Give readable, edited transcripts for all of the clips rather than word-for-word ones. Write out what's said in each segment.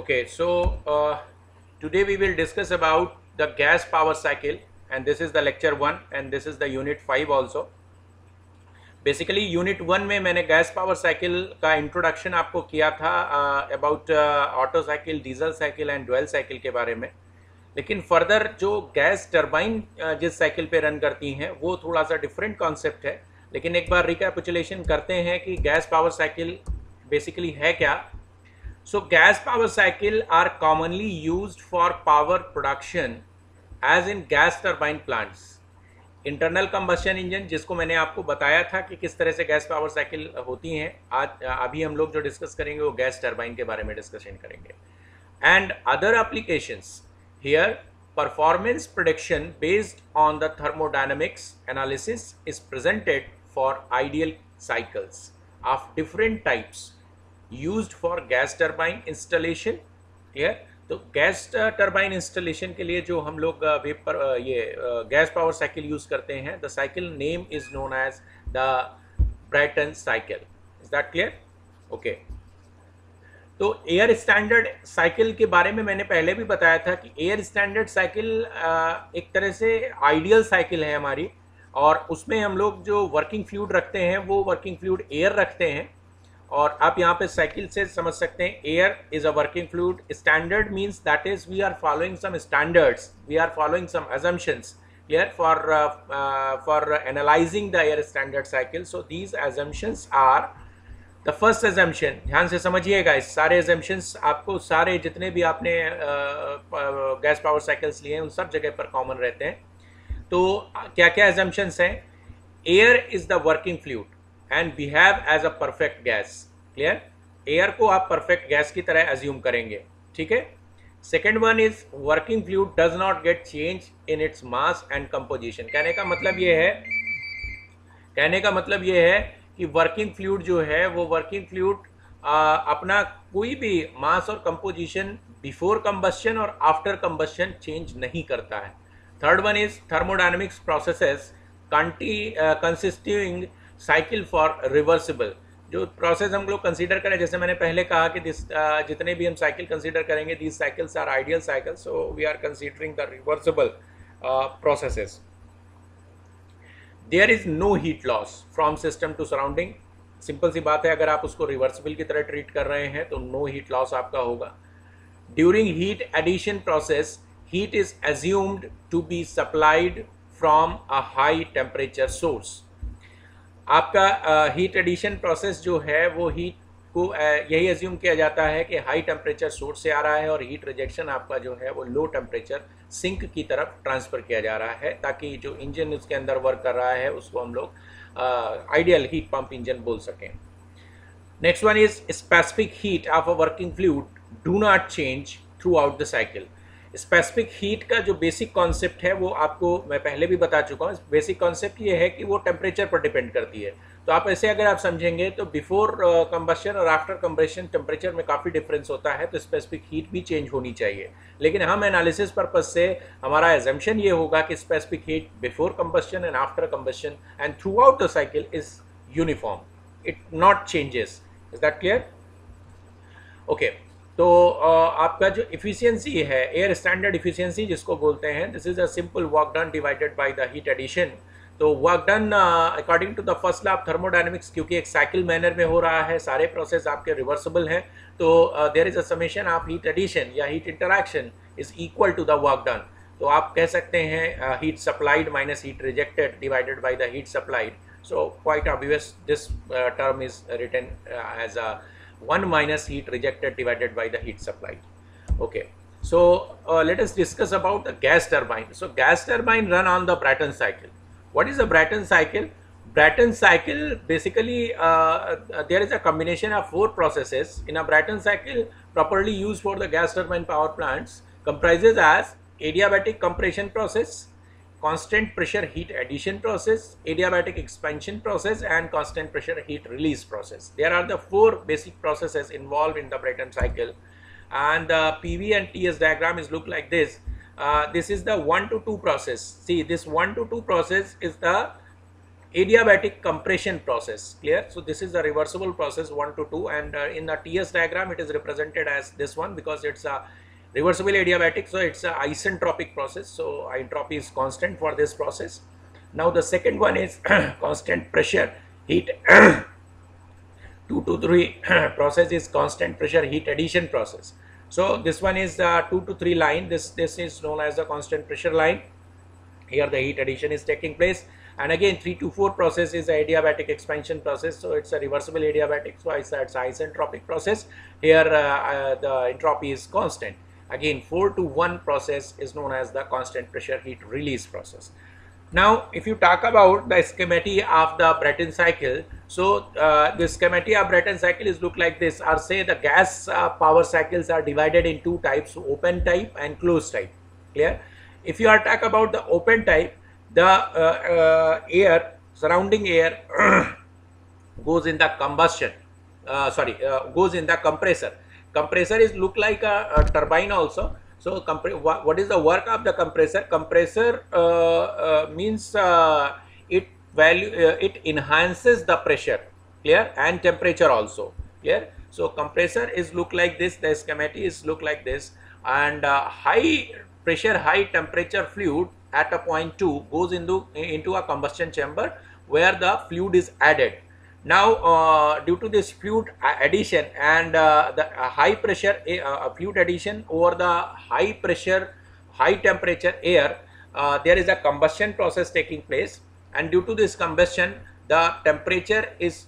Okay, so today we will discuss about the gas power cycle, and this is the lecture 1 and this is the unit 5 also. Basically unit 1 में मैंने gas power cycle का introduction आपको किया था about auto cycle, diesel cycle and dual cycle के बारे में. लेकिन फर्दर जो गैस टरबाइन जिस साइकिल पे रन करती हैं वो थोड़ा सा डिफरेंट कॉन्सेप्ट है. लेकिन एक बार रिकैपिचुलेशन करते हैं कि गैस पावर साइकिल बेसिकली है क्या. So gas power cycle are commonly used for power production as in gas turbine plants. Internal combustion engine, जिसको मैंने आपको बताया था कि किस तरह से गैस पावर साइकिल होती हैं, आज अभी हम लोग जो डिस्कस करेंगे वो गैस टरबाइन के बारे में डिस्कशन करेंगे. And other applications here, performance prediction based on the thermodynamics analysis is presented for ideal cycles of different types used for gas turbine installation. Clear? तो गैस टरबाइन इंस्टॉलेशन के लिए जो हम लोग गैस पावर साइकिल यूज करते हैं, the cycle name is known as the Brayton cycle. Is that clear? Okay. तो air standard cycle के बारे में मैंने पहले भी बताया था कि एयर स्टैंडर्ड साइकिल एक तरह से आइडियल साइकिल है हमारी, और उसमें हम लोग जो वर्किंग फ्लूइड रखते हैं वो वर्किंग फ्लूइड एयर रखते हैं. और आप यहाँ पे साइकिल से समझ सकते हैं air is a working fluid. Standard means that is we are following some standards, we are following some assumptions. Clear? For analyzing the air standard cycle. So these assumptions are the first assumption. ध्यान से समझिएगा, इस सारे assumptions आपको सारे जितने भी आपने गैस पावर साइकिल्स लिए हैं उन सब जगह पर कॉमन रहते हैं. तो क्या क्या assumptions हैं? Air is the working fluid and we have as a perfect gas. Clear? Air को आप परफेक्ट गैस की तरह एज्यूम करेंगे. ठीक है. Second one is working fluid does not get change in its mass and composition. कहने का मतलब ये है कि वर्किंग फ्लूइड जो है वो वर्किंग फ्लूइड अपना कोई भी मास और कंपोजिशन बिफोर कंबस्शन और आफ्टर कंबस्शन चेंज नहीं करता है. Third one is thermodynamics processes consisting cycle for reversible. जो प्रोसेस हम लोग कंसीडर करें, जैसे मैंने पहले कहा कि जितने भी हम साइकिल कंसीडर करेंगे these cycles are ideal cycles, so we are considering the reversible processes. There is no heat loss from system to surrounding. Simple सी बात है, अगर आप उसको रिवर्सिबल की तरह ट्रीट कर रहे हैं तो नो हीट लॉस आपका होगा. During heat addition process heat is assumed to be supplied from a high temperature source. आपका हीट एडिशन प्रोसेस जो है वो हीट को यही एज्यूम किया जाता है कि हाई टेम्परेचर सोर्स से आ रहा है और हीट रिजेक्शन आपका जो है वो लो टेम्परेचर सिंक की तरफ ट्रांसफ़र किया जा रहा है, ताकि जो इंजन उसके अंदर वर्क कर रहा है उसको हम लोग आइडियल हीट पंप इंजन बोल सकें. Next one is specific heat of a working fluid do not change through out the cycle. Specific heat का जो बेसिक कॉन्सेप्ट है वो आपको मैं पहले भी बता चुका हूँ. बेसिक कॉन्सेप्ट ये है कि वो टेम्परेचर पर डिपेंड करती है. तो आप ऐसे अगर आप समझेंगे तो बिफोर कंबस्शन और आफ्टर कंबस्शन टेम्परेचर में काफ़ी डिफरेंस होता है, तो स्पेसिफिक हीट भी चेंज होनी चाहिए. लेकिन हम एनालिसिस पर्पज से हमारा एजम्पशन ये होगा कि specific heat before combustion and after combustion and through out the cycle is uniform, it not changes. Is that clear? Okay. तो आपका जो इफिशियंसी है, एयर स्टैंडर्ड इफिशियंसी जिसको बोलते हैं, this is a simple work done divided by the heat addition. तो work done according to the first law of thermodynamics, क्योंकि एक साइकिल मैनर में हो रहा है, सारे प्रोसेस आपके रिवर्सिबल हैं, तो there is a summation of heat addition या heat interaction is equal to the work done. तो आप कह सकते हैं heat supplied minus heat rejected divided by the heat supplied. So quite obvious this term is written as a 1 minus heat rejected divided by the heat supplied. Okay, so let us discuss about the gas turbine. So gas turbine run on the Brayton cycle. What is the Brayton cycle? Brayton cycle basically there is a combination of 4 processes in a Brayton cycle properly used for the gas turbine power plants, comprises as adiabatic compression process, constant pressure heat addition process, adiabatic expansion process and constant pressure heat release process. There are the 4 basic processes involved in the Brayton cycle, and the PV and TS diagram is look like this. This is the 1 to 2 process. See, this 1 to 2 process is the adiabatic compression process. Clear? So this is the reversible process 1 to 2, and in the TS diagram it is represented as this one because it's a reversible adiabatic, so it's a isentropic process, so entropy is constant for this process. Now the second one is constant pressure heat 2 to 3 process is constant pressure heat addition process. So this one is the 2 to 3 line, this is known as the constant pressure line. Here the heat addition is taking place, and again 3 to 4 process is the adiabatic expansion process, so it's a reversible adiabatic, so it's isentropic process. Here the entropy is constant. Again 4 to 1 process is known as the constant pressure heat release process. Now if you talk about the schematic of the Brayton cycle, so the schematic of Brayton cycle is look like this, or say the gas power cycles are divided in two types, open type and closed type. Clear? If you are talk about the open type, the surrounding air goes in the combustion, goes in the compressor. Compressor is look like a turbine also. So what is the work of the compressor? Compressor means it enhances the pressure, clear, and temperature also, clear. So compressor is look like this, the schematic is look like this, and high pressure high temperature fluid at a point 2 goes into a combustion chamber where the fluid is added. Now due to this fluid addition and the high pressure fluid addition over the high pressure high temperature air, there is a combustion process taking place, and due to this combustion the temperature is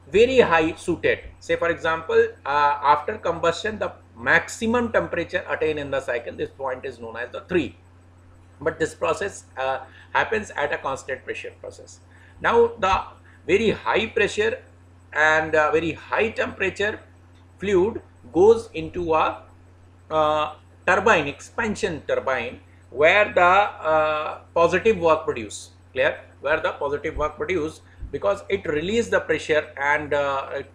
very high suited. Say for example after combustion the maximum temperature attained in the cycle, this point is known as the 3, but this process happens at a constant pressure process. Now the very high pressure and very high temperature fluid goes into a turbine, expansion turbine, where the positive work produce, clear, where the positive work produce, because it release the pressure and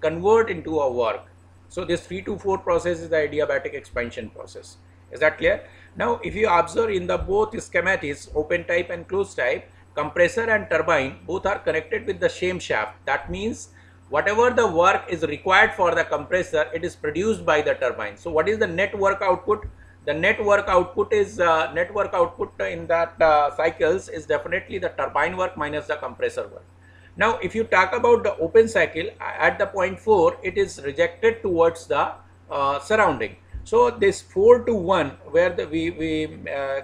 convert into a work. So this 3 to 4 process is the adiabatic expansion process. Is that clear? Now if you observe in the both schematics, open type and closed type, compressor and turbine both are connected with the same shaft. That means whatever the work is required for the compressor, it is produced by the turbine. So what is the net work output? The net work output is in that cycles is definitely the turbine work minus the compressor work. Now if you talk about the open cycle, at the point 4 it is rejected towards the surrounding. So this 4 to 1 where we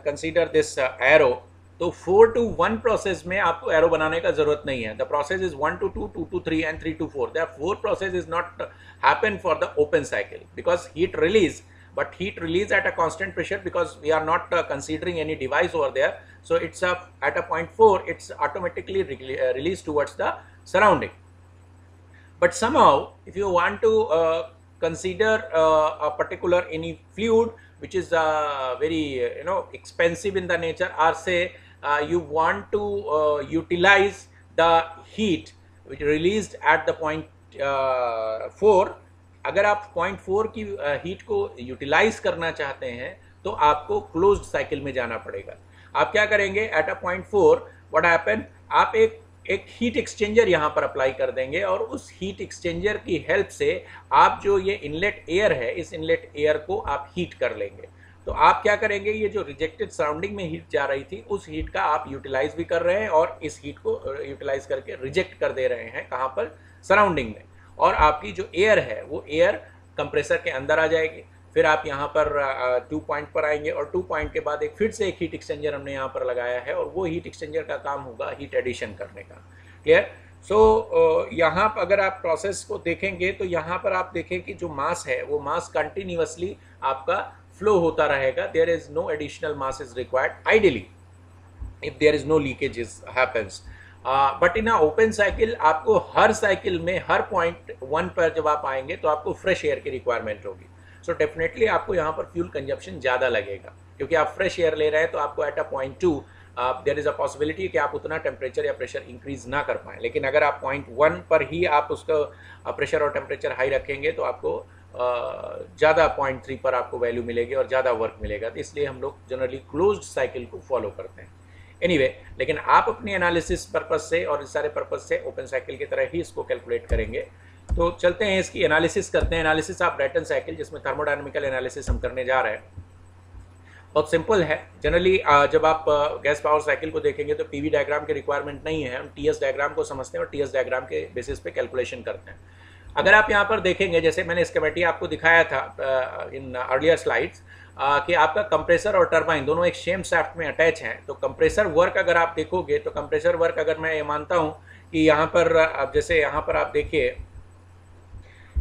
consider this arrow, तो 4 to 1 process में आपको arrow बनाने का जरूरत नहीं है. The process is 1 to 2, 2 to 3 and 3 to 4. Therefore 4 process is not happen for the open cycle because heat release, but heat release at a constant pressure because we are not considering any device over there. So it's at a point 4 it's automatically released towards the surrounding. But somehow if you want to consider a particular any fluid which is very expensive in the nature, or say you want to utilize the heat which released at the point 4, अगर आप point 4 की heat को utilise करना चाहते हैं तो आपको closed cycle में जाना पड़ेगा. आप क्या करेंगे? Eight a point 4 what happen, आप एक हीट एक्सचेंजर यहाँ पर अप्लाई कर देंगे और उस हीट एक्सचेंजर की हेल्प से आप जो ये इनलेट एयर है, इस इनलेट एयर को आप हीट कर लेंगे. तो आप क्या करेंगे? ये जो रिजेक्टेड सराउंडिंग में हीट जा रही थी उस हीट का आप यूटिलाइज भी कर रहे हैं और इस हीट को यूटिलाइज करके रिजेक्ट कर दे रहे हैं. कहाँ पर? सराउंडिंग में. और आपकी जो एयर है वो एयर कंप्रेसर के अंदर आ जाएगी. फिर आप यहाँ पर 2 पॉइंट पर आएंगे और 2 पॉइंट के बाद फिर से एक हीट एक्सचेंजर हमने यहाँ पर लगाया है और वो हीट एक्सचेंजर का काम होगा हीट एडिशन करने का. क्लियर? सो यहाँ पर अगर आप प्रोसेस को देखेंगे तो यहाँ पर आप देखें कि जो मास है वो मास कंटिन्यूअसली आपका फ्लो होता रहेगा. There is no additional mass is required ideally if there is no leakages happens. But in open cycle आपको हर साइकिल में हर पॉइंट 1 पर जब आप आएंगे तो आपको फ्रेश एयर की रिक्वायरमेंट होगी. सो डेफिनेटली आपको यहाँ पर फ्यूल कंजप्शन ज़्यादा लगेगा क्योंकि आप फ्रेश एयर ले रहे हैं. तो आपको at a point 2 there is a possibility कि आप उतना टेम्परेचर या प्रेशर इंक्रीज ना कर पाएँ. लेकिन अगर आप पॉइंट 1 पर ही आप उसका प्रेशर और टेम्परेचर हाई रखेंगे तो आपको ज़्यादा पॉइंट 3 पर आपको वैल्यू मिलेगी और ज़्यादा वर्क मिलेगा. तो इसलिए हम लोग जनरली क्लोज्ड साइकिल को फॉलो करते हैं. एनीवे लेकिन आप अपनी एनालिसिस पर्पज से और इस सारे पर्पज से ओपन साइकिल की तरह ही इसको कैलकुलेट करेंगे। तो चलते हैं इसकी एनालिसिस करते हैं। एनालिसिस ऑफ ब्रेटन साइकिल, जिसमें थर्मोडायनेमिकल एनालिसिस हम करने जा रहे हैं, बहुत सिंपल है। जनरली जब आप गैस पावर साइकिल को देखेंगे तो पीवी डायग्राम की रिक्वायरमेंट नहीं है, हम टीएस डायग्राम को समझते हैं और टीएस डायग्राम के बेसिस पे कैलकुलेशन करते हैं। अगर आप यहाँ पर देखेंगे, जैसे मैंने स्कीमेटिक आपको दिखाया था इन अर्लियर स्लाइड्स, कि आपका कंप्रेसर और टरबाइन दोनों एक सेम शाफ्ट में अटैच हैं। तो कंप्रेसर वर्क अगर आप देखोगे तो कंप्रेसर वर्क अगर मैं ये मानता हूँ कि यहाँ पर अब जैसे यहाँ पर आप देखिए,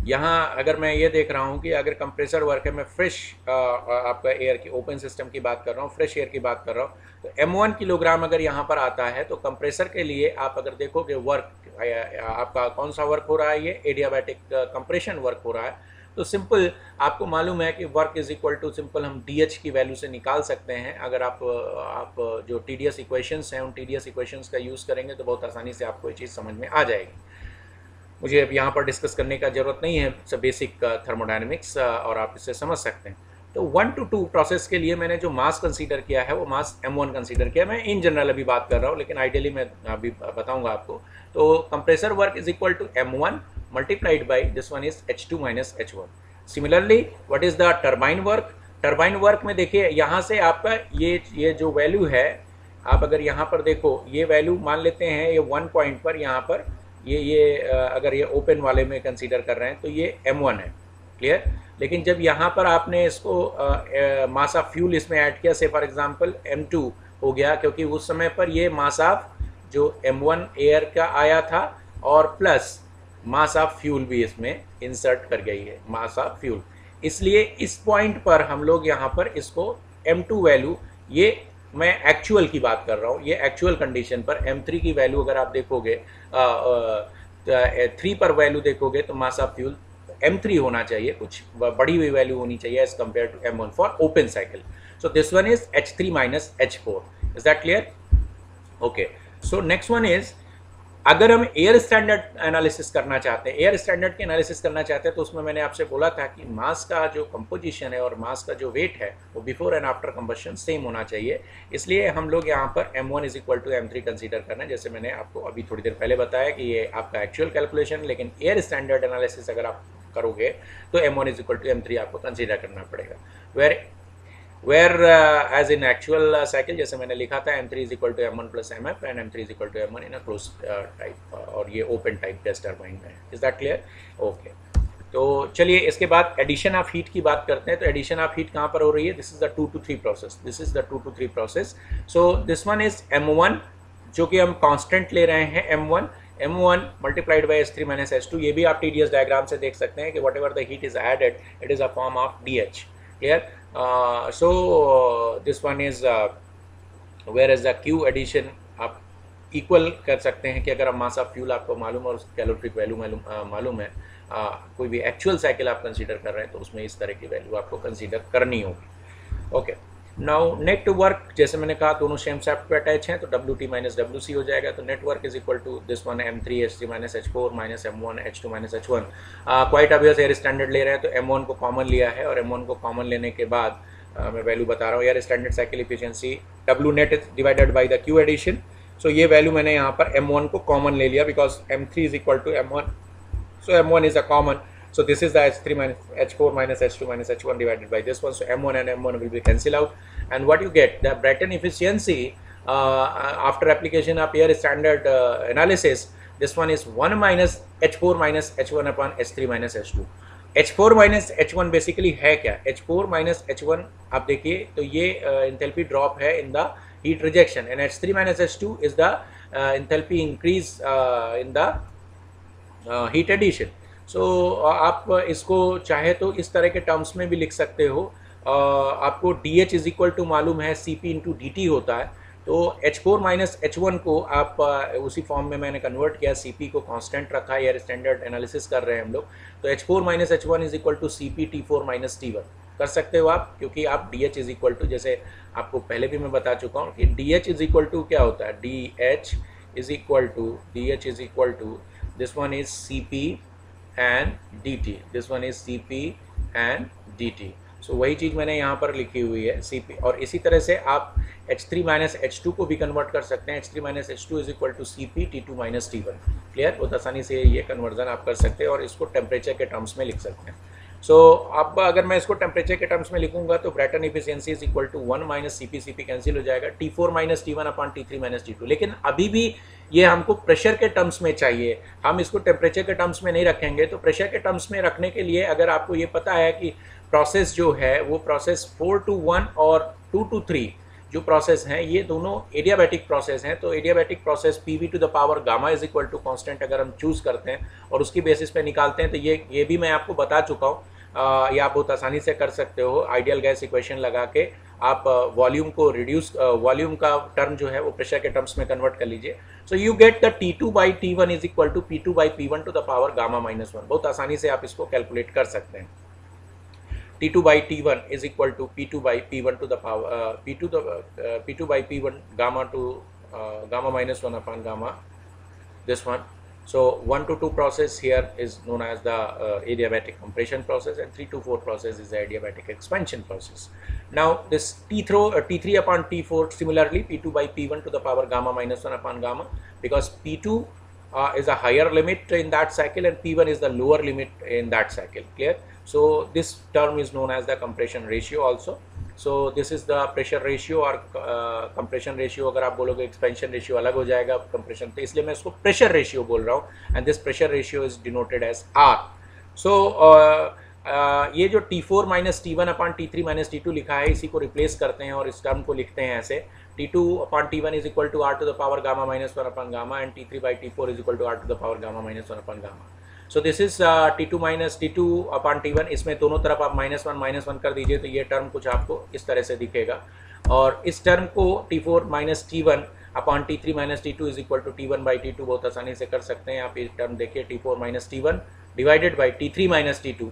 यहाँ अगर मैं ये देख रहा हूँ कि अगर कंप्रेसर वर्क है, मैं फ्रेश आपका एयर की ओपन सिस्टम की बात कर रहा हूँ, फ्रेश एयर की बात कर रहा हूँ, तो m1 किलोग्राम अगर यहाँ पर आता है तो कंप्रेसर के लिए आप अगर देखोगे वर्क आपका कौन सा वर्क हो रहा है, ये एडियाबैटिक कंप्रेशन वर्क हो रहा है। तो सिंपल आपको मालूम है कि work is equal to simple हम DH की वैल्यू से निकाल सकते हैं। अगर आप जो TDS इक्वेशंस हैं उन TDS इक्वेशंस का यूज़ करेंगे तो बहुत आसानी से आपको ये चीज़ समझ में आ जाएगी। मुझे अब यहाँ पर डिस्कस करने का ज़रूरत नहीं है, सब बेसिक थर्मोडायनेमिक्स और आप इससे समझ सकते हैं। तो 1 to 2 प्रोसेस के लिए मैंने जो मास कंसीडर किया है वो मास m1 कंसीडर किया। मैं इन जनरल अभी बात कर रहा हूँ, लेकिन आइडियली मैं अभी बताऊँगा आपको। तो compressor work is equal to m1 multiplied by this one is h2 minus h1। Similarly what is the turbine work? Turbine work में देखिए यहाँ से आपका ये जो वैल्यू है, आप अगर यहाँ पर देखो ये वैल्यू मान लेते हैं, ये 1 पॉइंट पर यहाँ पर ये अगर ये ओपन वाले में कंसीडर कर रहे हैं तो ये m1 है, क्लियर। लेकिन जब यहाँ पर आपने इसको मास ऑफ फ्यूल इसमें ऐड किया, से फॉर एग्जांपल m2 हो गया, क्योंकि उस समय पर ये मास ऑफ जो m1 एयर का आया था और प्लस मास ऑफ फ्यूल भी इसमें इंसर्ट कर गई है, मास ऑफ फ्यूल। इसलिए इस पॉइंट पर हम लोग यहाँ पर इसको m2 वैल्यू, ये मैं एक्चुअल की बात कर रहा हूँ, ये एक्चुअल कंडीशन पर m3 की वैल्यू अगर आप देखोगे 3 पर वैल्यू देखोगे तो मास ऑफ फ्यूल m3 होना चाहिए, कुछ बड़ी हुई वैल्यू होनी चाहिए as compare to m1 for open cycle. So this one is h3 minus h4। Is that clear? Okay, so next one is, अगर हम एयर स्टैंडर्ड एनालिसिस करना चाहते हैं, एयर स्टैंडर्ड की एनालिसिस करना चाहते हैं, तो उसमें मैंने आपसे बोला था कि मास का जो कंपोजिशन है और मास का जो वेट है वो before and after combustion same होना चाहिए। इसलिए हम लोग यहाँ पर m1 is equal to m3 consider करना है। जैसे मैंने आपको अभी थोड़ी देर पहले बताया कि ये आपका एक्चुअल कैलकुलेशन, लेकिन एयर स्टैंडर्ड एनालिसिस अगर आप करोगे तो m1 is equal to m3 आपको कंसीडर करना पड़ेगा। where as in actual cycle, जैसे मैंने लिखा था m3 is equal to m1 plus mf and m3 is equal to m1 in a closed type और ये open type gas turbine में है। Is that clear? Okay. तो चलिए इसके बाद एडिशन ऑफ हीट की बात करते हैं। तो एडिशन ऑफ हीट कहाँ पर हो रही है? This is the 2 to 3 process, this is the 2 to 3 process. So this one is m1 जो कि हम कांस्टेंट ले रहे हैं, m1 multiplied by h3 minus h2। ये भी आप TDS डायग्राम से देख सकते हैं कि whatever the heat is added it is a form of DH, clear. So this one is whereas the Q addition आप इक्वल कर सकते हैं कि अगर आप मास ऑफ फ्यूल आपको मालूम और कैलोरीफिक वैल्यू मालूम है, कोई भी एक्चुअल साइकिल आप कंसीडर कर रहे हैं तो उसमें इस तरह की वैल्यू आपको कंसीडर करनी होगी। ओके, नाउ नेट वर्क, जैसे मैंने कहा दोनों सेम शाफ्ट पे अटैच हैं तो WT माइनस WC हो जाएगा। तो net work is equal to this one m3 h3 minus h4 minus m1 h2 minus h1। Quite obvious air standard ले रहे हैं तो m1 को कॉमन लिया है और m1 को कॉमन लेने के बाद मैं वैल्यू बता रहा हूँ, air standard cycle efficiency W net is divided by the Q addition. So ये वैल्यू मैंने यहाँ पर m1 को कॉमन ले लिया because m3 is equal to m1, so m1 is a common. So this is the h3 minus h4 minus h2 minus h1 divided by this one. So m1 and m1 will be cancel out, and what you get, the Brayton efficiency after application of air standard analysis, this one is 1 minus h4 minus h1 upon h3 minus h2. h4 minus h1 basically है क्या? h4 minus h1 आप देखिए तो ये enthalpy drop है in the heat rejection, and h3 minus h2 is the enthalpy increase in the heat addition. सो आप इसको चाहे तो इस तरह के टर्म्स में भी लिख सकते हो। आपको DH इज इक्वल टू मालूम है CP इंटू DT होता है, तो h4 माइनस h1 को आप उसी फॉर्म में मैंने कन्वर्ट किया, CP को कांस्टेंट रखा है, एयर स्टैंडर्ड एनालिसिस कर रहे हैं हम लोग। तो h4 minus h1 is equal to CP T4 minus T1 कर सकते हो आप, क्योंकि आप DH इज इक्वल टू, जैसे आपको पहले भी मैं बता चुका हूँ कि DH इज इक्वल टू क्या होता है, DH is equal to this one is CP and dt, this one is CP and dt। So वही चीज़ मैंने यहाँ पर लिखी हुई है Cp, और इसी तरह से आप H3 माइनस H2 को भी कन्वर्ट कर सकते हैं। H3 minus H2 is equal to Cp T2 minus T1। Clear, बहुत आसानी से ये कन्वर्जन आप कर सकते हैं और इसको टेम्परेचर के टर्म्स में लिख सकते हैं। सो अब अगर मैं इसको टेम्परेचर के टर्म्स में लिखूंगा तो Brayton efficiency is equal to 1 minus Cp cancel हो जाएगा, T4 minus T1 upon T3 minus T2। लेकिन अभी भी ये हमको प्रेशर के टर्म्स में चाहिए, हम इसको टेम्परेचर के टर्म्स में नहीं रखेंगे। तो प्रेशर के टर्म्स में रखने के लिए अगर आपको ये पता है कि प्रोसेस जो है वो प्रोसेस 4 to 1 और 2 to 3 जो प्रोसेस हैं ये दोनों एडियाबैटिक प्रोसेस हैं, तो adiabatic process PV to the power gamma is equal to constant अगर हम चूज़ करते हैं और उसकी बेसिस पे निकालते हैं, तो ये भी मैं आपको बता चुका हूँ। ये आप बहुत आसानी से कर सकते हो। आइडियल गैस इक्वेशन लगा के आप वॉल्यूम को रिड्यूस, वॉल्यूम का टर्म जो है वो प्रेशर के टर्म्स में कन्वर्ट कर लीजिए। So you get the T2 by T1 is equal to P2 by P1 to the power gamma minus 1। बहुत आसानी से आप इसको कैलकुलेट कर सकते हैं। T2 by T1 is equal to P2 by P1 to the power P2 by P1 gamma to gamma minus 1 upon gamma, this one. So 1 to 2 process here is known as the adiabatic compression process, and 3 to 4 process is the adiabatic expansion process. Now this T3 upon T4 similarly P2 by P1 to the power gamma minus 1 upon gamma, because P2 is a higher limit in that cycle and P1 is the lower limit in that cycle. Clear? So this term is known as the compression ratio also. So this is the pressure ratio और compression ratio, अगर आप बोलोगे expansion ratio अलग हो जाएगा compression, तो इसलिए मैं इसको pressure ratio बोल रहा हूँ, and this pressure ratio is denoted as R. So ये जो T4 minus T1 upon T3 minus T2 लिखा है इसी को रिप्लेस करते हैं और इस टर्म को लिखते हैं ऐसे, T2 upon T1 is equal to R to the power gamma minus 1 upon gamma, and T3 by T4 is equal to R to the power gamma minus 1 upon gamma. So this is T2 minus T2 upon T1, इसमें दोनों तरफ आप minus one कर दीजिए तो ये term कुछ आपको इस तरह से दिखेगा, और इस टर्म को T4 minus T1 upon T3 minus T2 is equal to T1 by T2 बहुत आसानी से कर सकते हैं। आप ये टर्म देखिए T4 minus T1 divided by T3 minus T2,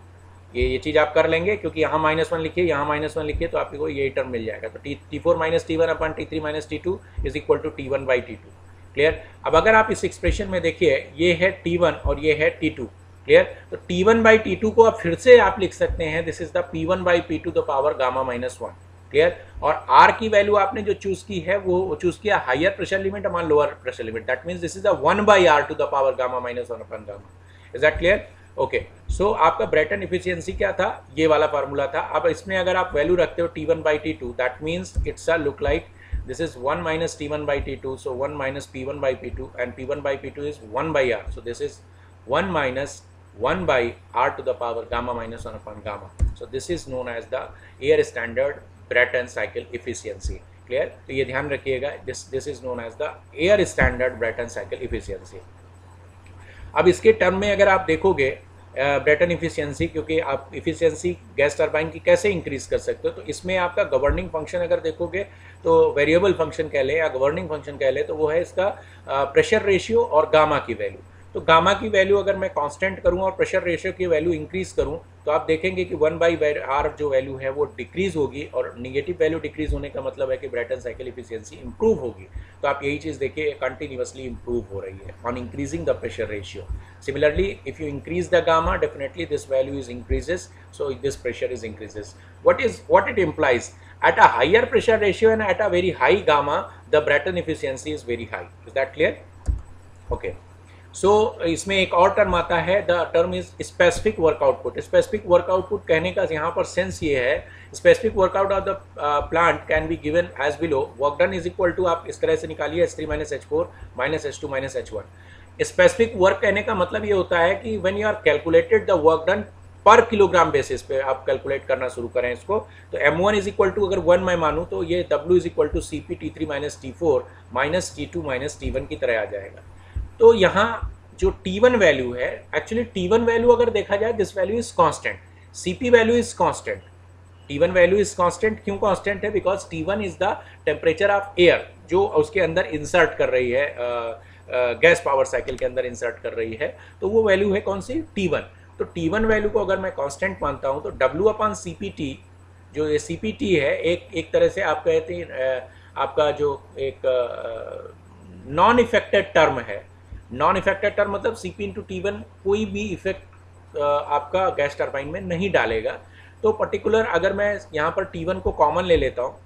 ये चीज़ आप कर लेंगे क्योंकि यहाँ -1 लिखिए, यहाँ -1 लिखिए तो आपको यही टर्म मिल जाएगा। तो T4 minus T1 upon T3 minus T2 is equal to T1 by T2। Clear? अब अगर आप इस एक्सप्रेशन में देखिए ये है T1 और ये है T2। क्लियर? तो T1 बाई T2 को आप फिर से आप लिख सकते हैं, this is the P1 by P2 the power gamma minus 1। Clear? और R की वैल्यू आपने जो चूज की है वो चूज किया हायर प्रेशर लिमिट अमान lower pressure limit, that means this is the 1 by R to the power gamma minus 1 upon gamma. Is that clear? Okay, so आपका ब्रेटन इफिशियंसी क्या था, ये वाला फार्मूला था। अब इसमें अगर आप वैल्यू रखते हो T1 by T2, that means it's a look like this is 1 minus T1 by T2, so 1 minus P1 by P2, and P1 by P2 is 1 by R, so this is 1 minus 1 by R to the power gamma minus 1 upon gamma. So this is known as the air standard Brayton cycle efficiency. Clear? तो ये ध्यान रखिएगा, this is known as the air standard Brayton cycle efficiency. अब इसके term में अगर आप देखोगे ब्रेटन इफिशियंसी, क्योंकि आप इफिशियंसी गैस टरबाइन की कैसे इंक्रीज कर सकते हो, तो इसमें आपका गवर्निंग फंक्शन अगर देखोगे तो वेरिएबल फंक्शन कह लें या गवर्निंग फंक्शन कह लें, तो वो है इसका प्रेशर रेशियो और गामा की वैल्यू। तो गामा की वैल्यू अगर मैं कांस्टेंट करूं और प्रेशर रेशियो की वैल्यू इंक्रीज करूं तो आप देखेंगे कि 1 बाई R जो वैल्यू है वो डिक्रीज होगी, और निगेटिव वैल्यू डिक्रीज होने का मतलब है कि ब्रेटन साइकिल इफिशियंसी इंप्रूव होगी। तो आप यही चीज़ देखिए कंटिन्यूअसली इंप्रूव हो रही है on increasing the pressure ratio. Similarly if you increase the gamma, definitely this value is increases, so this pressure is increases. what it implies, at a higher pressure ratio and at a very high gamma the Brayton efficiency is very high. Is that clear? Okay. So इसमें एक और term आता है, the term is specific work output. Specific work output कहने का यहाँ पर sense ये है, specific workout of the plant can be given as below, work done is equal to, आप इस तरह से निकालिए H3 minus H4 minus H2 minus H1। Specific work कहने का मतलब ये होता है कि when you are calculated the work done पर किलोग्राम बेसिस पे आप कैलकुलेट करना शुरू करें इसको, तो M1 इज इक्वल टू, अगर 1 मैं मानूँ तो ये W is equal to CP T3 minus T4 minus T2 minus T1 की तरह आ जाएगा। तो यहाँ जो T1 वैल्यू है, एक्चुअली T1 वैल्यू अगर देखा जाए this value is constant, CP value is constant, T1 value is constant. क्यों कांस्टेंट है? Because T1 is the temperature of air जो उसके अंदर इंसर्ट कर रही है, गैस पावर साइकिल के अंदर इंसर्ट कर रही है, तो वो वैल्यू है कौन सी? T1। तो T1 वैल्यू को अगर मैं कांस्टेंट मानता हूँ तो W अपॉन CPT, जो ये CPT है एक तरह से आप कहते हैं आपका जो एक नॉन इफेक्टेड टर्म है। नॉन इफेक्टेड टर्म मतलब CP इंटू T1 कोई भी इफेक्ट आपका गैस टरबाइन में नहीं डालेगा। तो पर्टिकुलर अगर मैं यहाँ पर T1 को कॉमन ले लेता हूँ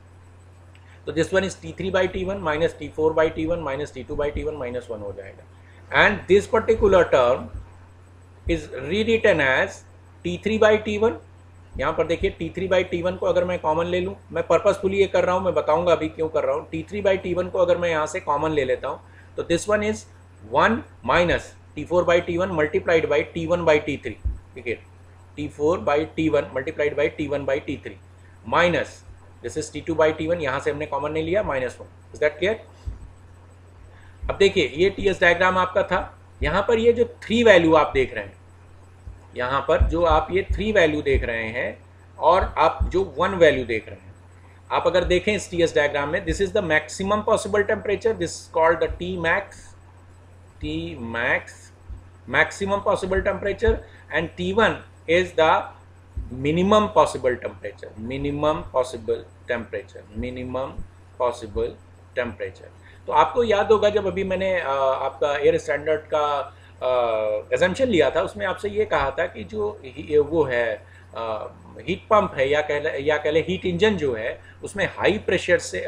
तो this one is T3/T1 minus T4/T1 minus T2/T1 minus 1 हो जाएगा, and this particular term is rewritten as T3/T1। यहाँ पर देखिए T3/T1 को अगर मैं कॉमन ले लूँ, मैं पर्पसफुली ये कर रहा हूँ, मैं बताऊंगा अभी क्यों कर रहा हूँ। T3/T1 को अगर मैं यहाँ से कॉमन ले लेता हूँ तो this one is 1 minus T4/T1 multiplied by T1/T3, ठीक है, T4/T1 multiplied by T1/T3 minus this is T2/T1, यहाँ से हमने कॉमन नहीं लिया, माइनस 1। Is that clear? अब देखिए ये टीएस डायग्राम आपका था। यहाँ पर ये जो 3 वैल्यू आप देख रहे हैं, यहाँ पर जो आप ये 3 वैल्यू देख रहे हैं और आप जो 1 वैल्यू देख रहे हैं, आप अगर देखें इस टीएस डायग्राम में, this is the maximum possible temperature, this called the T max maximum possible temperature, and T1 is the minimum possible temperature, minimum possible temperature। तो आपको याद होगा जब अभी मैंने आपका एयर स्टैंडर्ड का एजम्पशन लिया था, उसमें आपसे ये कहा था कि जो वो है हीट पंप है या कह ले हीट इंजन जो है, उसमें हाई प्रेशर से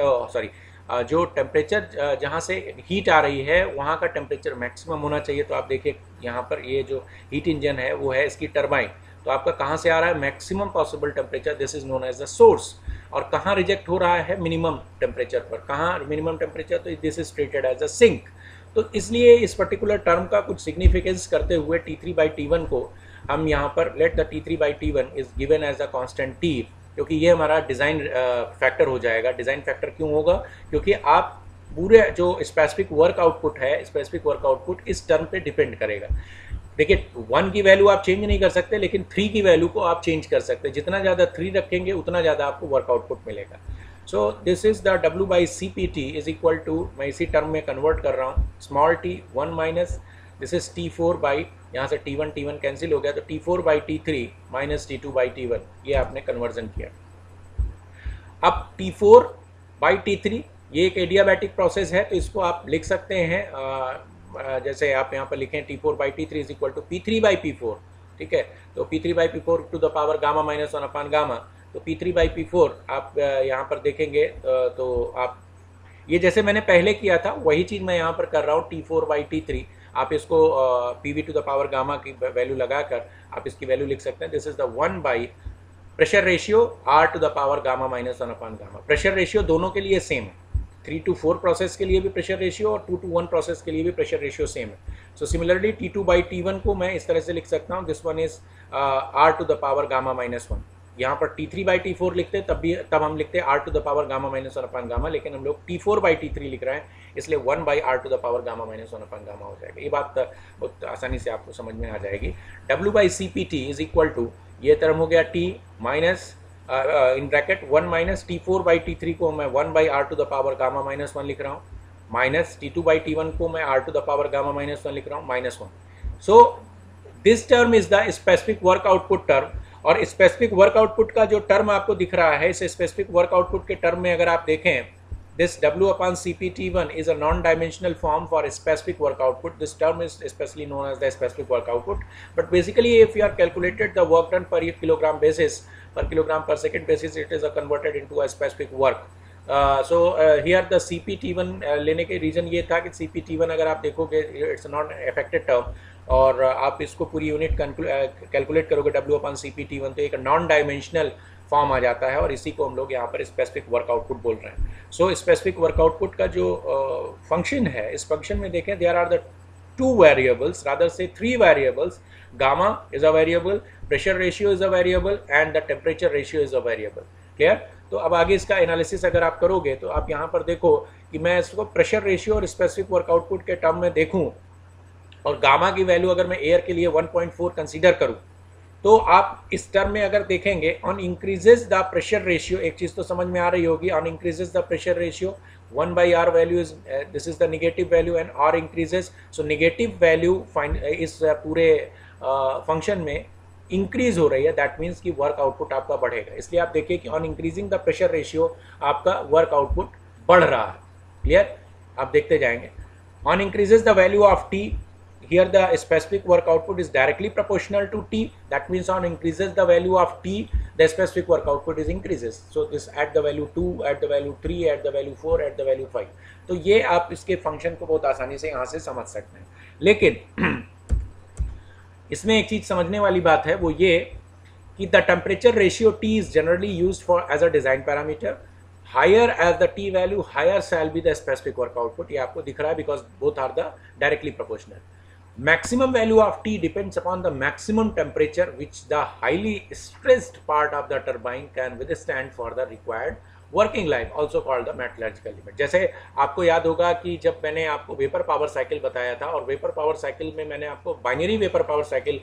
जो टेम्परेचर जहाँ से हीट आ रही है वहाँ का टेम्परेचर मैक्सिमम होना चाहिए। तो आप देखिए यहाँ पर ये जो हीट इंजन है वो है इसकी टरबाइन, तो आपका कहाँ से आ रहा है? Maximum possible temperature, this is known as the source. और कहाँ रिजेक्ट हो रहा है? मिनिमम टेम्परेचर पर। कहाँ मिनिमम टेम्परेचर? तो this is treated as a sink. तो इसलिए इस पर्टिकुलर टर्म का कुछ सिग्निफिकेंस करते हुए T3/T1 को हम यहाँ पर let the T3/T1 is given as a constant T, क्योंकि ये हमारा डिज़ाइन फैक्टर हो जाएगा। डिज़ाइन फैक्टर क्यों होगा? क्योंकि आप पूरे जो स्पेसिफिक वर्क आउटपुट है, स्पेसिफिक वर्क आउटपुट इस टर्म पे डिपेंड करेगा। देखिए 1 की वैल्यू आप चेंज नहीं कर सकते, लेकिन 3 की वैल्यू को आप चेंज कर सकते हैं। जितना ज़्यादा 3 रखेंगे उतना ज़्यादा आपको वर्क आउटपुट मिलेगा। So this is the W/CPT is equal to, मैं इसी टर्म में कन्वर्ट कर रहा हूँ, small t 1 minus this is T4 by, यहाँ से T1 कैंसिल हो गया, तो T4/T3 माइनस T2/T1, ये आपने कन्वर्जन किया। अब T4/T3 ये एक एडियाबैटिक प्रोसेस है, तो इसको आप लिख सकते हैं जैसे आप यहाँ पर लिखें T4/T3 is equal to P3/P4, ठीक है। तो P3/P4 to the power gamma minus 1 upon gamma, तो P3/P4 आप यहाँ पर देखेंगे तो आप ये जैसे मैंने पहले किया था वही चीज़ मैं यहाँ पर कर रहा हूँ। T4/T3 आप इसको PV to the power gamma की वैल्यू लगाकर आप इसकी वैल्यू लिख सकते हैं। This is the 1 by pressure ratio R to the power gamma minus 1 upon gamma. Pressure ratio दोनों के लिए सेम है, 3 to 4 प्रोसेस के लिए भी प्रेशर रेशियो और 2 to 1 प्रोसेस के लिए भी प्रेशर रेशियो सेम है। सो सिमिलरली T2/T1 को मैं इस तरह से लिख सकता हूँ, this one is R to the power gamma minus 1। यहाँ पर T3/T4 लिखते तब हम लिखते R to the power gamma minus 1 upon gamma, लेकिन हम लोग T4/T3 लिख रहे हैं, इसलिए 1 by R to the power gamma minus 1 upon gamma हो जाएगा। ये बात बहुत आसानी से आपको समझ में आ जाएगी। W/CPT इज इक्वल टू, ये टर्म हो गया T minus in bracket 1 minus T4/T3 को मैं 1 by R to the power gamma minus 1 लिख रहा हूँ, माइनस T2/T1 को मैं R to the power gamma minus 1 लिख रहा हूँ, minus 1। So this term is the specific work output term. और स्पेसिफिक वर्क आउटपुट का जो टर्म आपको दिख रहा है, इस स्पेसिफिक वर्क आउटपुट के टर्म में अगर आप देखें, this W/CPT1 is a non-dimensional form for a specific work output. This term is especially known as the specific work output. But basically, if you are calculated the work done per kilogram basis, per kilogram per second basis, it is converted into a specific work. So here the CPT1 लेने के reason ये था कि CPT1 अगर आप देखोगे it's not affected term, और आप इसको पूरी यूनिट कैलकुलेट करोगे W/CPT1 तो एक नॉन डायमेंशनल फॉर्म आ जाता है, और इसी को हम लोग यहाँ पर स्पेसिफिक वर्क आउटपुट बोल रहे हैं। सो स्पेसिफिक वर्क आउटपुट का जो फंक्शन है, इस फंक्शन में देखें there are the 2 variables, rather say 3 variables. Gamma is a variable, pressure ratio is a variable, and the temperature ratio is a variable. Clear? तो अब आगे इसका एनालिसिस अगर आप करोगे तो आप यहाँ पर देखो कि मैं इसको प्रेशर रेशियो और स्पेसिफिक वर्क आउटपुट के टर्म में देखूँ, और गामा की वैल्यू अगर मैं एयर के लिए 1.4 कंसीडर करूँ, तो आप इस टर्म में अगर देखेंगे on increases the pressure ratio, एक चीज़ तो समझ में आ रही होगी, on increases the pressure ratio 1 by R value is this is the negative value and R increases, so negative value इस पूरे फंक्शन में इंक्रीज हो रही है, दैट मीन्स कि वर्क आउटपुट आपका बढ़ेगा। इसलिए आप देखिए कि on increasing the pressure ratio आपका वर्क आउटपुट बढ़ रहा है। क्लियर? आप देखते जाएंगे। On increases the value of T, here the specific work output is directly proportional to T, that means on increases the value of T, the specific work output is increases. So this at the value 2, at the value 3, at the value 4, at the value 5. तो ये आप इसके function को बहुत आसानी से यहाँ से समझ सकते हैं. लेकिन इसमें एक चीज़ समझने वाली बात है, वो ये कि the temperature ratio T is generally used for as a design parameter. Higher as the T value, higher shall be the specific work output. ये आपको दिख रहा है because both are the directly proportional. Maximum value of T depends upon the maximum temperature which the highly stressed part of the turbine can withstand for the required working life, also called the metallurgical limit. जैसे आपको याद होगा कि जब मैंने आपको vapour power cycle बताया था, और वेपर पावर साइकिल में मैंने आपको बाइनरी वेपर पावर साइकिल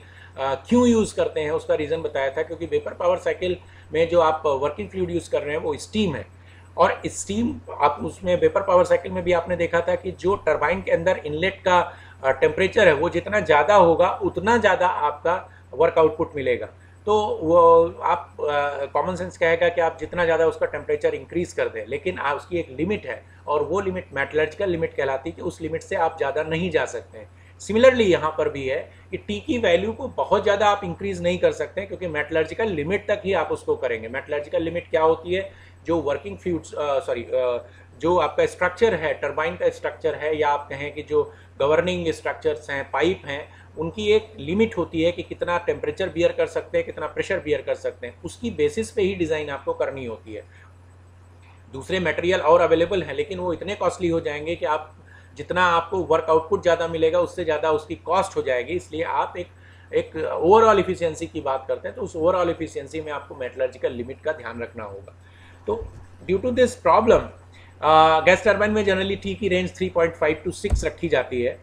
क्यों यूज़ करते हैं उसका रीज़न बताया था, क्योंकि वेपर पावर साइकिल में जो आप वर्किंग फ्लूइड यूज़ कर रहे हैं वो स्टीम है, और स्टीम आप उसमें वेपर पावर साइकिल में भी आपने देखा था कि जो टरबाइन के अंदर इनलेट का टेम्परेचर है वो जितना ज़्यादा होगा उतना ज़्यादा आपका वर्क आउटपुट मिलेगा. तो वो आप कॉमन सेंस कहेगा कि आप जितना ज़्यादा उसका टेम्परेचर इंक्रीज़ कर दें, लेकिन उसकी एक लिमिट है, और वो लिमिट मेटलर्जिकल लिमिट कहलाती है कि उस लिमिट से आप ज़्यादा नहीं जा सकते हैं. सिमिलरली यहाँ पर भी है कि टी की वैल्यू को बहुत ज़्यादा आप इंक्रीज़ नहीं कर सकते हैं, क्योंकि मेटलर्जिकल लिमिट तक ही आप उसको करेंगे. मेटलर्जिकल लिमिट क्या होती है? जो वर्किंग फ्लूइड्स जो आपका स्ट्रक्चर है, टरबाइन का स्ट्रक्चर है, या आप कहें कि जो गवर्निंग स्ट्रक्चर्स हैं, पाइप हैं, उनकी एक लिमिट होती है कि कितना टेम्परेचर बियर कर सकते हैं, कितना प्रेशर बियर कर सकते हैं. उसकी बेसिस पे ही डिज़ाइन आपको करनी होती है. दूसरे मटेरियल और अवेलेबल हैं, लेकिन वो इतने कॉस्टली हो जाएंगे कि आप जितना आपको वर्क आउटपुट ज़्यादा मिलेगा उससे ज़्यादा उसकी कॉस्ट हो जाएगी. इसलिए आप एक ओवरऑल इफिशियंसी की बात करते हैं, तो उस ओवरऑल इफिशियंसी में आपको मेटलर्जिकल लिमिट का ध्यान रखना होगा. तो due to this problem gas turbine में जनरली टी की रेंज 3.5 to 6 रखी जाती है.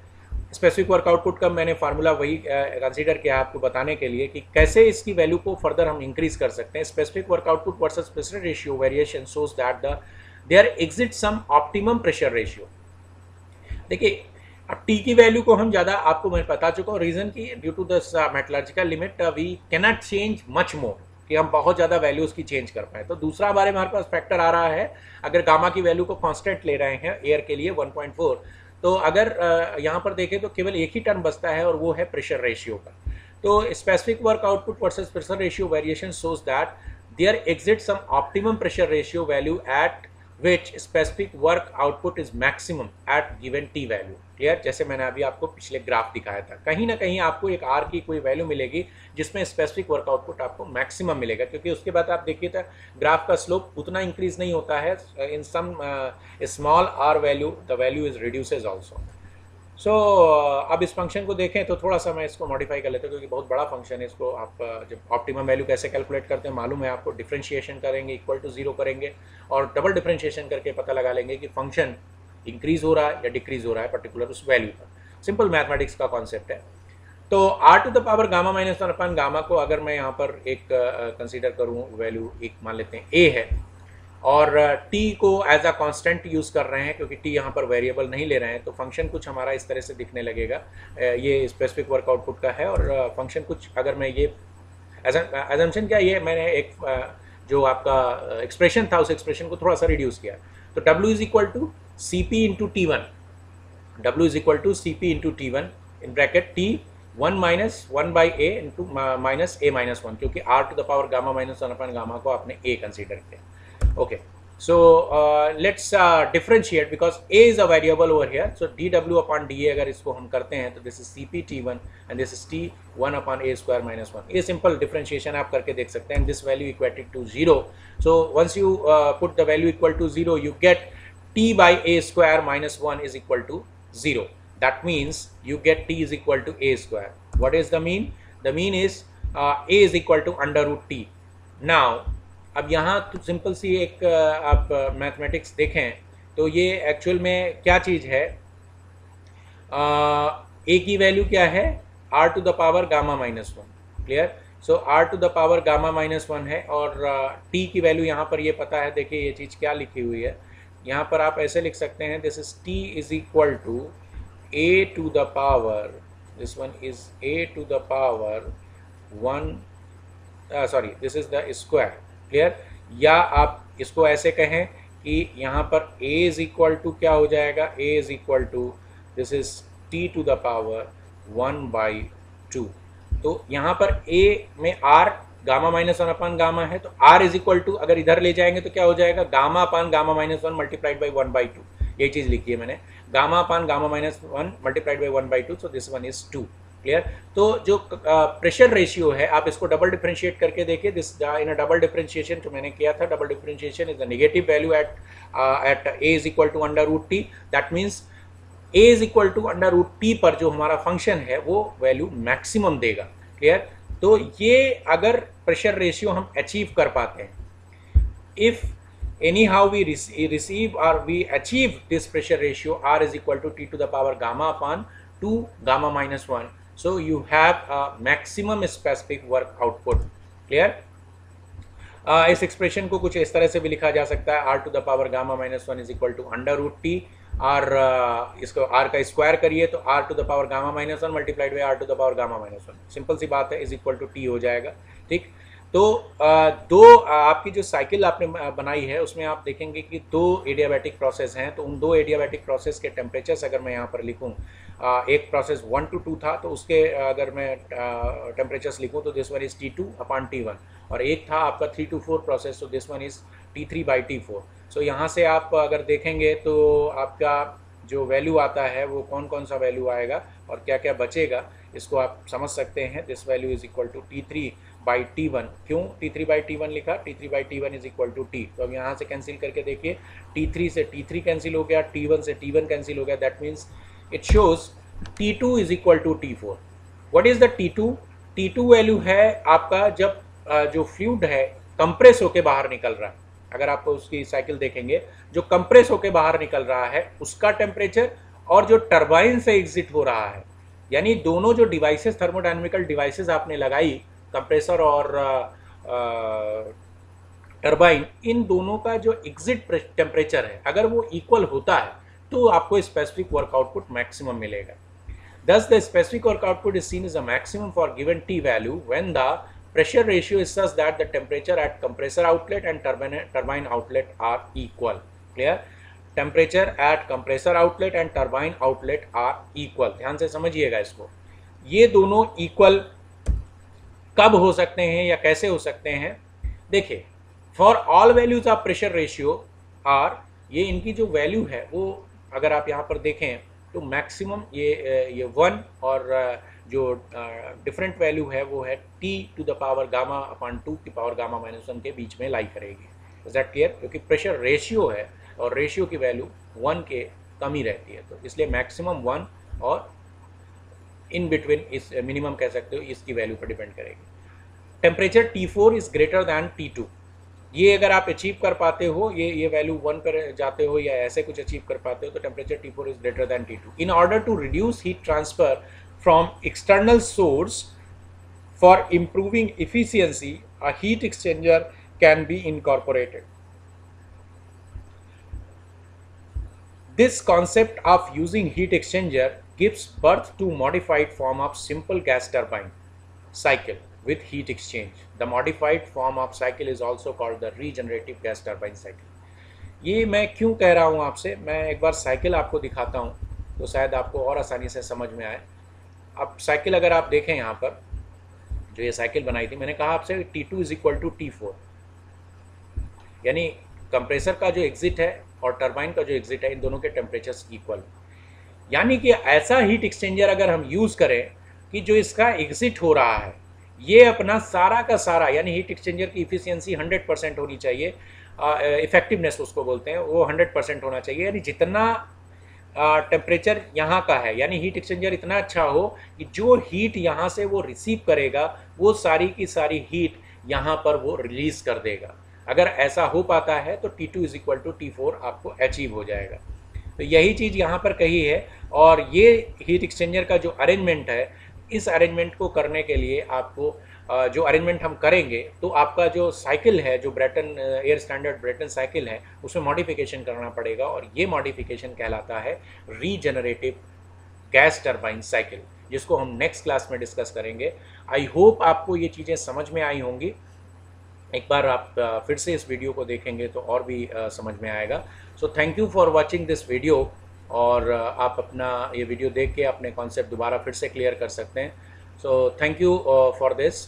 स्पेसिफिक वर्क आउटपुट का मैंने फार्मूला वही कंसीडर किया आपको बताने के लिए कि कैसे इसकी वैल्यू को फर्दर हम इंक्रीज कर सकते हैं. Specific work output versus pressure ratio variation shows that there exist some optimum pressure ratio. देखिए, अब टी की वैल्यू को हम ज़्यादा आपको मैं बता चुका हूँ, रीज़न की due to the metallurgical limit we cannot change much more, कि हम बहुत ज़्यादा वैल्यूज़ की चेंज कर पाए. तो दूसरा हमारे पास फैक्टर आ रहा है, अगर गामा की वैल्यू को कांस्टेंट ले रहे हैं एयर के लिए 1.4, तो अगर यहाँ पर देखें तो केवल एक ही टर्म बचता है, और वो है प्रेशर रेशियो का. तो specific work output versus pressure ratio variation shows that there exist some optimum pressure ratio value at which specific work output is maximum at given t value. Clear? जैसे मैंने अभी आपको पिछले ग्राफ दिखाया था, कहीं ना कहीं आपको एक r की कोई वैल्यू मिलेगी जिसमें स्पेसिफिक वर्क आउटपुट आपको मैक्सिमम मिलेगा, क्योंकि उसके बाद आप देखिए तो ग्राफ का स्लोप उतना इंक्रीज नहीं होता है. In some small r value the value is reduces also. So अब इस फंक्शन को देखें तो थोड़ा सा मैं इसको मॉडिफाई कर लेता हूँ, क्योंकि बहुत बड़ा फंक्शन है. इसको आप जब ऑप्टिमम वैल्यू कैसे कैलकुलेट करते हैं मालूम है आपको. डिफरेंशिएशन करेंगे, इक्वल टू 0 करेंगे, और डबल डिफरेंशिएशन करके पता लगा लेंगे कि फंक्शन इंक्रीज हो रहा है या डिक्रीज हो रहा है पर्टिकुलर उस वैल्यू पर. सिंपल मैथमेटिक्स का कॉन्सेप्ट है. तो r to the power gamma minus 1 upon gamma को अगर मैं यहाँ पर एक कंसिडर करूँ, वैल्यू एक मान लेते हैं a है, और t को एज अ कांस्टेंट यूज़ कर रहे हैं, क्योंकि t यहाँ पर वेरिएबल नहीं ले रहे हैं, तो फंक्शन कुछ हमारा इस तरह से दिखने लगेगा. ये स्पेसिफिक वर्क आउटपुट का है, और फंक्शन कुछ अगर मैं ये एजम्पशन क्या, ये मैंने एक जो आपका एक्सप्रेशन था उस एक्सप्रेशन को थोड़ा सा रिड्यूस किया. तो w is equal to C P into T one, w is equal to C P into T one in bracket t 1 minus 1 by A into minus A minus 1, क्योंकि r to the power gamma minus 1 upon gamma को आपने a consider किया. Okay, so let's differentiate because a is a variable over here. So dw upon da अगर इसको हम करते हैं तो this is cp t1 and this is t1 upon a square minus 1. ये simple differentiation आप करके देख सकते हैं. This value equated to 0. So once you put the value equal to 0, you get t by a square minus 1 is equal to 0. That means you get t is equal to a square. What is the mean? The mean is a is equal to under root t. Now अब यहाँ तो simple सी एक आप mathematics देखें तो ये actual में क्या चीज़ है. ए की वैल्यू क्या है? r to the power gamma minus 1. Clear? So r to the power gamma minus 1 है, और t की वैल्यू यहाँ पर ये पता है. देखिए ये चीज़ क्या लिखी हुई है यहाँ पर, आप ऐसे लिख सकते हैं this is t is equal to a to the power, this one is a to the power 1, sorry this is the square. Clear? या आप इसको ऐसे कहें कि यहाँ पर a इज इक्वल टू क्या हो जाएगा? a is equal to this is t to the power 1 by 2. तो यहाँ पर a में r gamma minus one upon gamma है, तो आर इज इक्वल टू, अगर इधर ले जाएंगे तो क्या हो जाएगा, gamma upon gamma minus one multiplied by 1/2, ये चीज लिखी है मैंने, gamma upon gamma minus one multiplied by 1/2, so this one is 2। Clear. तो जो प्रेशर रेशियो है आप इसको डबल डिफरेंशिएट करके देखिए, this in a double differentiation जो मैंने किया था, double differentiation is the negative value at A is equal to under root T, that means A is equal to under root T पर जो हमारा फंक्शन है वो वैल्यू मैक्सिमम देगा। क्लियर। तो ये अगर प्रेशर रेशियो हम अचीव कर पाते हैं, if anyhow we receive or we achieve this pressure ratio r is equal to t to the power gamma upon 2 gamma minus 1, so you have a maximum specific work output। clear। इस expression को कुछ इस तरह से भी लिखा जा सकता है, r to the power gamma minus 1 is equal to under root t, और इसको r का स्क्वायर करिए तो r to the power gamma minus 1 multiplied by r to the power gamma minus 1, simple सी बात है, इज इक्वल टू t हो जाएगा। ठीक। तो दो आपकी जो साइकिल आपने बनाई है उसमें आप देखेंगे कि दो एडियाबैटिक प्रोसेस हैं, तो उन दो एडियाबैटिक प्रोसेस के टेम्परेचर्स अगर मैं यहाँ पर लिखूँ, एक प्रोसेस 1 to 2 था तो उसके अगर मैं टेम्परेचर्स लिखूँ तो this one is T2 upon T1, और एक था आपका 3 to 4 प्रोसेस, तो this one is T3 by T4। सो यहाँ से आप अगर देखेंगे तो आपका जो वैल्यू आता है वो कौन कौन सा वैल्यू आएगा और क्या क्या बचेगा, इसको आप समझ सकते हैं। This value is equal to T3 by T1। क्यों T3 बाई T1 लिखा, T3 by T1 is equal to T, तो अब यहाँ से कैंसिल करके देखिए, T3 से T3 कैंसिल हो गया, T1 से T1 कैंसिल हो गया, that means it shows T2 is equal to T4। What is the T2? T2 value है आपका जब जो फ्लूइड है कंप्रेस होके बाहर निकल रहा है, अगर आप उसकी साइकिल देखेंगे, जो कंप्रेस होके बाहर निकल रहा है उसका टेम्परेचर, और जो टरबाइन से एग्जिट हो रहा है, यानी दोनों जो डिवाइसेस, थर्मोडायनेमिकल डिवाइसेस आपने लगाई, कंप्रेसर और टरबाइन, इन दोनों का जो एग्जिट टेम्परेचर है अगर वो इक्वल होता है तो आपको स्पेसिफिक वर्क आउटपुट मैक्सिमम मिलेगा। Thus the specific work output is seen as a maximum for given T value when the pressure ratio is such that the temperature at compressor outlet and turbine outlet are equal। Clear? Temperature at compressor outlet and turbine outlet are equal। ध्यान से समझिएगा इसको, ये दोनों equal कब हो सकते हैं या कैसे हो सकते हैं। देखिए, for all values of pressure ratio are, ये इनकी जो वैल्यू है वो अगर आप यहाँ पर देखें तो मैक्सिमम ये 1 और जो डिफरेंट वैल्यू है वो है t to the power gamma upon 2 की पावर गामा माइनस 1 के बीच में लाई करेगी। Is that clear? क्योंकि प्रेशर रेशियो है और रेशियो की वैल्यू 1 के कम ही रहती है, तो इसलिए मैक्सिमम 1 और इन बिटवीन इस मिनिमम कह सकते हो, इसकी वैल्यू पर डिपेंड करेगी। Temperature T4 is greater than T2, ये अगर आप अचीव कर पाते हो, ये वैल्यू 1 पर जाते हो या ऐसे कुछ अचीव कर पाते हो, तो temperature T4 is greater than T2। In order to reduce heat transfer from external source for improving efficiency, a heat exchanger can be incorporated। This concept of using heat exchanger gives birth to modified form of simple gas turbine cycle with heat exchange। The modified form of cycle is also called the regenerative gas turbine cycle। ये मैं क्यों कह रहा हूँ आपसे, मैं एक बार cycle आपको दिखाता हूँ तो शायद आपको और आसानी से समझ में आए। अब साइकिल अगर आप देखें, यहाँ पर जो ये साइकिल बनाई थी, मैंने कहा आपसे T2 is equal to T4, यानी कंप्रेसर का जो एग्जिट है और टरबाइन का जो एग्जिट है, इन दोनों के टेम्परेचर्स इक्वल। यानी कि ऐसा हीट एक्सचेंजर अगर हम यूज़ करें कि जो इसका एग्जिट हो रहा है ये अपना सारा का सारा, यानी हीट एक्सचेंजर की इफिशियंसी 100% होनी चाहिए, इफेक्टिवनेस उसको बोलते हैं, वो 100% होना चाहिए। यानी जितना टेम्परेचर यहाँ का है, यानी हीट एक्सचेंजर इतना अच्छा हो कि जो हीट यहाँ से वो रिसीव करेगा वो सारी की सारी हीट यहाँ पर वो रिलीज कर देगा। अगर ऐसा हो पाता है तो T2 is equal to T4 आपको अचीव हो जाएगा। तो यही चीज़ यहाँ पर कही है, और ये हीट एक्सचेंजर का जो अरेंजमेंट है, इस अरेंजमेंट को करने के लिए आपको जो अरेंजमेंट हम करेंगे तो आपका जो साइकिल है, जो Brayton air standard Brayton cycle है, उसमें मॉडिफिकेशन करना पड़ेगा, और ये मॉडिफिकेशन कहलाता है रीजनरेटिव गैस टरबाइन साइकिल, जिसको हम नेक्स्ट क्लास में डिस्कस करेंगे। आई होप आपको ये चीज़ें समझ में आई होंगी। एक बार आप फिर से इस वीडियो को देखेंगे तो और भी समझ में आएगा। So thank you for watching this video, और आप अपना ये वीडियो देख के अपने कॉन्सेप्ट दोबारा फिर से क्लियर कर सकते हैं। So thank you for this.